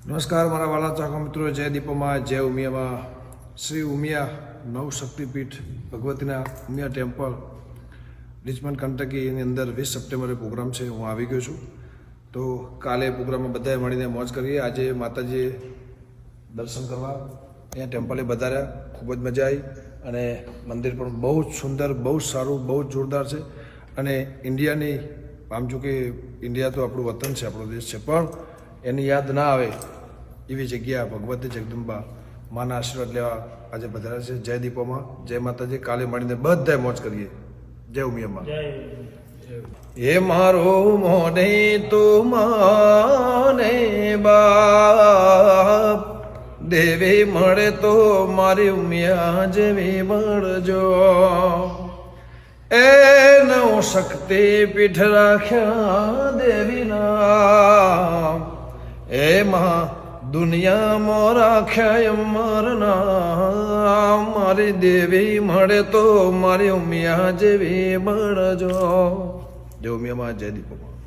નમસ્કાર મારા વાલા ચાહકો મિત્રો, જય દીપોમાં, જય ઉમિયામાં. શ્રી ઉમિયા નવશક્તિપીઠ ભગવતીના ઉમિયા ટેમ્પલ રિચમન્ડ કંટકીની અંદર 20 સપ્ટેમ્બરે પ્રોગ્રામ છે. હું આવી ગયો છું. તો કાલે પ્રોગ્રામમાં બધાએ મળીને મોજ કરીએ. આજે માતાજીએ દર્શન કરવા અહીંયા ટેમ્પલે વધાર્યા, ખૂબ જ મજા આવી અને મંદિર પણ બહુ જ સુંદર, બહુ જ સારું, બહુ જ જોરદાર છે. અને ઇન્ડિયાની આમ જો કે ઇન્ડિયા તો આપણું વતન છે, આપણો દેશ છે, પણ એની યાદ ના આવે એવી જગ્યા ભગવતી જગદંબા માના આશીર્વાદ લેવા આજે બધા છે. જય દીપોમાં, જય માતાજી. કાલે મળીને બધાએ મોજ કરીએ. જય ઉમિયામાં. એ મારો મોઢે તો માને બાપ, દેવી મળે તો મારી ઉમિયા જેવી મળજો. એ નવ શક્તિ પીઠ રાખ્યા દેવીના, એમાં દુનિયામાં રાખ્યા અમરના. મારી દેવી મળે તો મારી ઉમિયા જેવી મળજો. જય ઉમિયામાં, જય દીપોમાં.